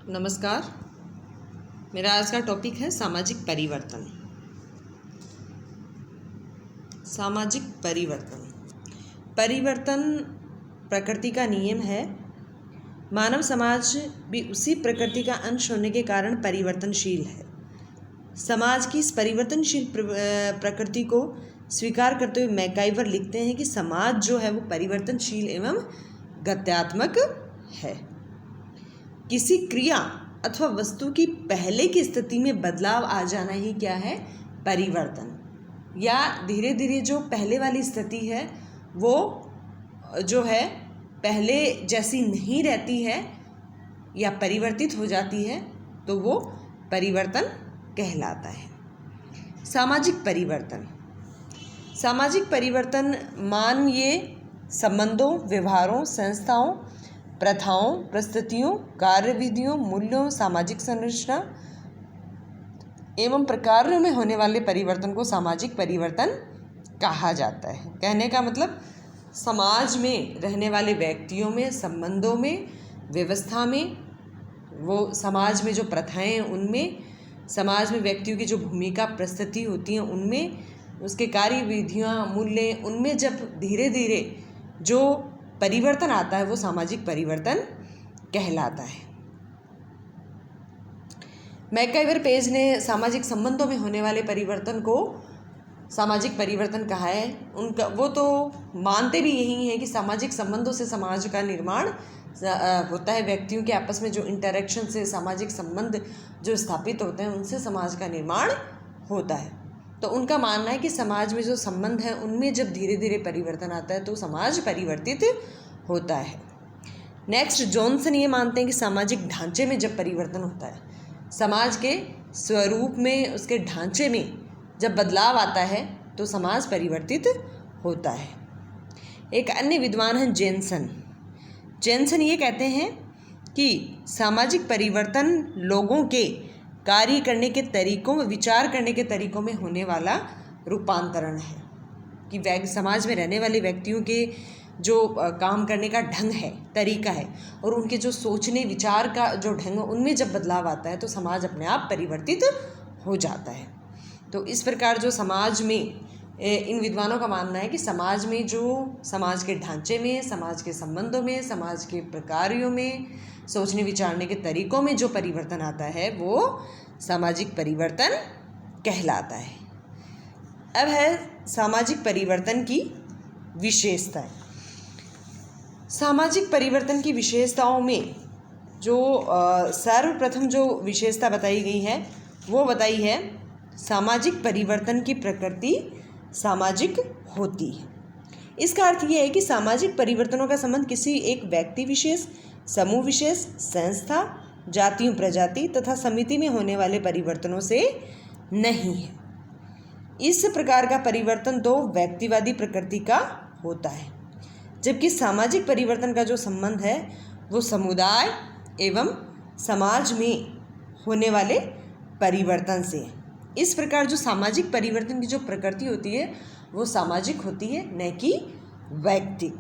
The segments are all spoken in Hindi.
नमस्कार। मेरा आज का टॉपिक है सामाजिक परिवर्तन। सामाजिक परिवर्तन परिवर्तन प्रकृति का नियम है। मानव समाज भी उसी प्रकृति का अंश होने के कारण परिवर्तनशील है। समाज की इस परिवर्तनशील प्रकृति को स्वीकार करते हुए मैकाइवर लिखते हैं कि समाज जो है वो परिवर्तनशील एवं गत्यात्मक है। किसी क्रिया अथवा वस्तु की पहले की स्थिति में बदलाव आ जाना ही क्या है? परिवर्तन। या धीरे धीरे जो पहले वाली स्थिति है वो जो है पहले जैसी नहीं रहती है या परिवर्तित हो जाती है तो वो परिवर्तन कहलाता है। सामाजिक परिवर्तन मानवीय संबंधों, व्यवहारों, संस्थाओं, प्रथाओं, परिस्थितियों, कार्यविधियों, मूल्यों, सामाजिक संरचना एवं प्रकारों में होने वाले परिवर्तन को सामाजिक परिवर्तन कहा जाता है। कहने का मतलब समाज में रहने वाले व्यक्तियों में, संबंधों में, व्यवस्था में, वो समाज में जो प्रथाएं हैं उनमें, समाज में व्यक्तियों की जो भूमिका परिस्थिति होती हैं उनमें, उसके कार्यविधियाँ, मूल्य, उनमें जब धीरे धीरे जो परिवर्तन आता है वो सामाजिक परिवर्तन कहलाता है। मैकाइवर पेज ने सामाजिक संबंधों में होने वाले परिवर्तन को सामाजिक परिवर्तन कहा है। उनका वो तो मानते भी यही है कि सामाजिक संबंधों से समाज का निर्माण होता है। व्यक्तियों के आपस में जो इंटरेक्शन से सामाजिक संबंध जो स्थापित होते हैं उनसे समाज का निर्माण होता है। तो उनका मानना है कि समाज में जो संबंध है उनमें जब धीरे धीरे परिवर्तन आता है तो समाज परिवर्तित होता है। नेक्स्ट, जॉनसन ये मानते हैं कि सामाजिक ढांचे में जब परिवर्तन होता है, समाज के स्वरूप में, उसके ढांचे में जब बदलाव आता है तो समाज परिवर्तित होता है। एक अन्य विद्वान हैं जेनसन ये कहते हैं कि सामाजिक परिवर्तन लोगों के कार्य करने के तरीकों व विचार करने के तरीकों में होने वाला रूपांतरण है। कि समाज में रहने वाले व्यक्तियों के जो काम करने का ढंग है, तरीका है, और उनके जो सोचने विचार का जो ढंग है उनमें जब बदलाव आता है तो समाज अपने आप परिवर्तित हो जाता है। तो इस प्रकार जो समाज में इन विद्वानों का मानना है कि समाज में जो समाज के ढांचे में, समाज के संबंधों में, समाज के प्रकारों में, सोचने विचारने के तरीकों में जो परिवर्तन आता है वो सामाजिक परिवर्तन कहलाता है। अब है सामाजिक परिवर्तन की विशेषताएं। सामाजिक परिवर्तन की विशेषताओं में जो सर्वप्रथम जो विशेषता बताई गई है वो बताई है सामाजिक परिवर्तन की प्रकृति सामाजिक होती है। इसका अर्थ यह है कि सामाजिक परिवर्तनों का संबंध किसी एक व्यक्ति विशेष, समूह विशेष, संस्था, जातियों, प्रजाति तथा समिति में होने वाले परिवर्तनों से नहीं है। इस प्रकार का परिवर्तन तो व्यक्तिवादी प्रकृति का होता है, जबकि सामाजिक परिवर्तन का जो संबंध है वो समुदाय एवं समाज में होने वाले परिवर्तन से है। इस प्रकार जो सामाजिक परिवर्तन की जो प्रकृति होती है वो सामाजिक होती है, न कि वैयक्तिक।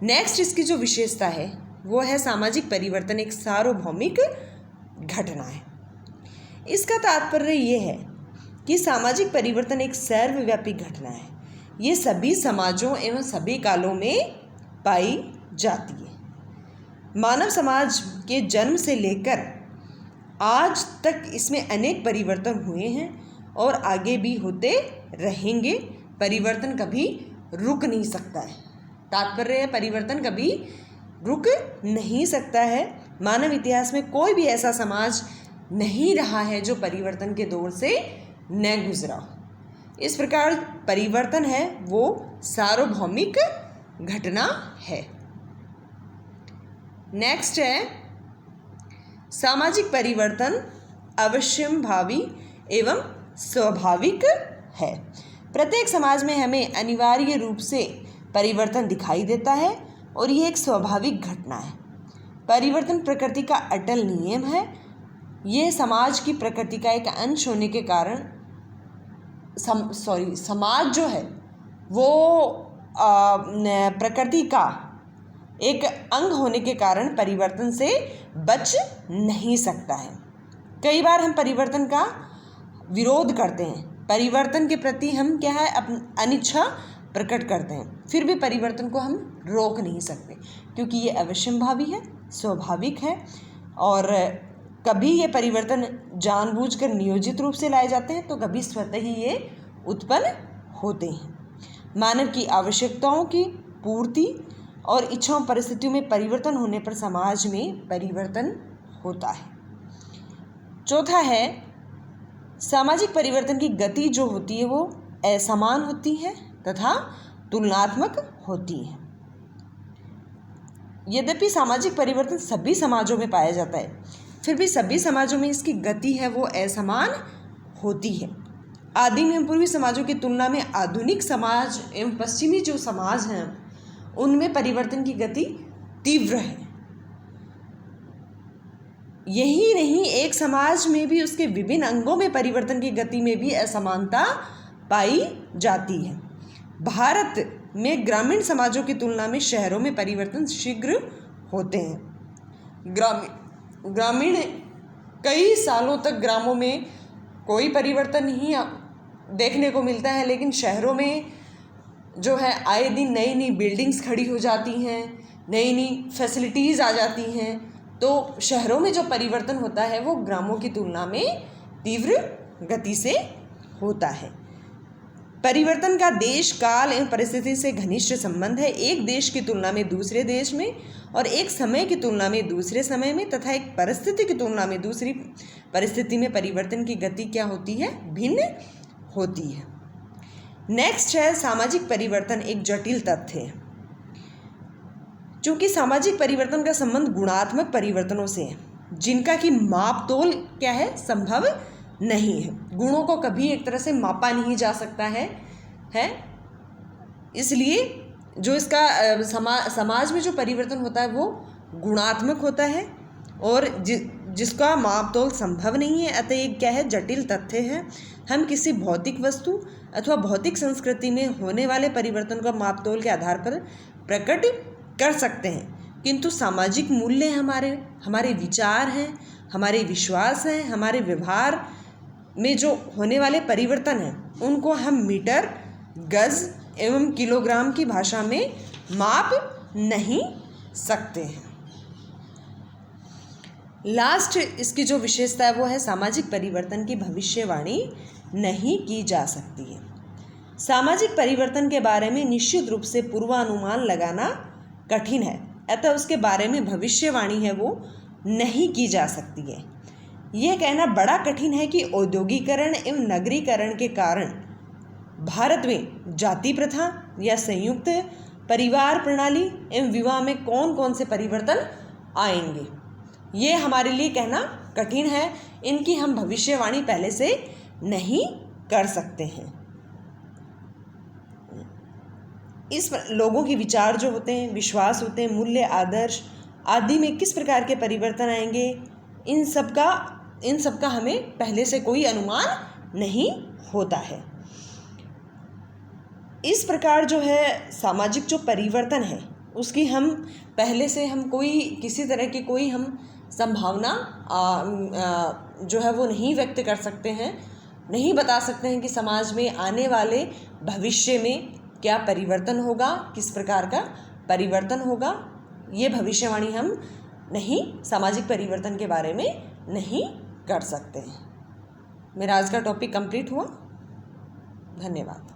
नेक्स्ट, इसकी जो विशेषता है वो है सामाजिक परिवर्तन एक सार्वभौमिक घटना है। इसका तात्पर्य ये है कि सामाजिक परिवर्तन एक सर्वव्यापी घटना है। ये सभी समाजों एवं सभी कालों में पाई जाती है। मानव समाज के जन्म से लेकर आज तक इसमें अनेक परिवर्तन हुए हैं और आगे भी होते रहेंगे। परिवर्तन कभी रुक नहीं सकता है। तात्पर्य है परिवर्तन कभी रुक नहीं सकता है। मानव इतिहास में कोई भी ऐसा समाज नहीं रहा है जो परिवर्तन के दौर से न गुजरा हो। इस प्रकार परिवर्तन है वो सार्वभौमिक घटना है। नेक्स्ट है सामाजिक परिवर्तन अवश्यंभावी एवं स्वाभाविक है। प्रत्येक समाज में हमें अनिवार्य रूप से परिवर्तन दिखाई देता है और यह एक स्वाभाविक घटना है। परिवर्तन प्रकृति का अटल नियम है। यह समाज की प्रकृति का एक अंश होने के कारण समाज जो है वो प्रकृति का एक अंग होने के कारण परिवर्तन से बच नहीं सकता है। कई बार हम परिवर्तन का विरोध करते हैं, परिवर्तन के प्रति हम क्या है अनिच्छा प्रकट करते हैं, फिर भी परिवर्तन को हम रोक नहीं सकते क्योंकि ये अवश्यंभावी है, स्वाभाविक है और कभी ये परिवर्तन जानबूझकर नियोजित रूप से लाए जाते हैं तो कभी स्वतः ही ये उत्पन्न होते हैं। मानव की आवश्यकताओं की पूर्ति और इच्छाओं परिस्थितियों में परिवर्तन होने पर समाज में परिवर्तन होता है। चौथा है, सामाजिक परिवर्तन की गति जो होती है वो असमान होती है तथा तुलनात्मक होती है। यद्यपि सामाजिक परिवर्तन सभी समाजों में पाया जाता है, फिर भी सभी समाजों में इसकी गति है वो असमान होती है। आदिम एवं पूर्वी समाजों की तुलना में आधुनिक समाज एवं पश्चिमी जो समाज हैं उनमें परिवर्तन की गति तीव्र है। यही नहीं, एक समाज में भी उसके विभिन्न अंगों में परिवर्तन की गति में भी असमानता पाई जाती है। भारत में ग्रामीण समाजों की तुलना में शहरों में परिवर्तन शीघ्र होते हैं। ग्रामीण कई सालों तक ग्रामों में कोई परिवर्तन नहीं देखने को मिलता है, लेकिन शहरों में जो है आए दिन नई नई बिल्डिंग्स खड़ी हो जाती हैं, नई नई फैसिलिटीज़ आ जाती हैं, तो शहरों में जो परिवर्तन होता है वो ग्रामों की तुलना में तीव्र गति से होता है। परिवर्तन का देश, काल एवं परिस्थिति से घनिष्ठ संबंध है। एक देश की तुलना में दूसरे देश में और एक समय की तुलना में दूसरे समय में तथा एक परिस्थिति की तुलना में दूसरी परिस्थिति में परिवर्तन की गति क्या होती है, भिन्न होती है। नेक्स्ट है, सामाजिक परिवर्तन एक जटिल तथ्य है। चूँकि सामाजिक परिवर्तन का संबंध गुणात्मक परिवर्तनों से है जिनका कि मापतोल क्या है, संभव नहीं है। गुणों को कभी एक तरह से मापा नहीं जा सकता है इसलिए जो इसका समाज में जो परिवर्तन होता है वो गुणात्मक होता है और जिसका मापतोल संभव नहीं है, अतः एक क्या है, जटिल तथ्य है। हम किसी भौतिक वस्तु अथवा भौतिक संस्कृति में होने वाले परिवर्तन का मापतोल के आधार पर प्रकट कर सकते हैं, किंतु सामाजिक मूल्य हमारे विचार हैं, हमारे विश्वास हैं, हमारे व्यवहार में जो होने वाले परिवर्तन हैं उनको हम मीटर, गज एवं किलोग्राम की भाषा में माप नहीं सकते हैं। लास्ट इसकी जो विशेषता है वो है, सामाजिक परिवर्तन की भविष्यवाणी नहीं की जा सकती है। सामाजिक परिवर्तन के बारे में निश्चित रूप से पूर्वानुमान लगाना कठिन है, अतः उसके बारे में भविष्यवाणी है वो नहीं की जा सकती है। यह कहना बड़ा कठिन है कि औद्योगिकरण एवं नगरीकरण के कारण भारत में जाति प्रथा या संयुक्त परिवार प्रणाली एवं विवाह में कौन कौन से परिवर्तन आएंगे, ये हमारे लिए कहना कठिन है। इनकी हम भविष्यवाणी पहले से नहीं कर सकते हैं। इस लोगों के विचार जो होते हैं, विश्वास होते हैं, मूल्य, आदर्श आदि में किस प्रकार के परिवर्तन आएंगे, इन सब का हमें पहले से कोई अनुमान नहीं होता है। इस प्रकार जो है सामाजिक जो परिवर्तन है उसकी हम पहले से हम कोई किसी तरह की कोई हम संभावना जो है वो नहीं व्यक्त कर सकते हैं, नहीं बता सकते हैं कि समाज में आने वाले भविष्य में क्या परिवर्तन होगा, किस प्रकार का परिवर्तन होगा। ये भविष्यवाणी हम नहीं सामाजिक परिवर्तन के बारे में नहीं कर सकते हैं। मेरा आज का टॉपिक कंप्लीट हुआ। धन्यवाद।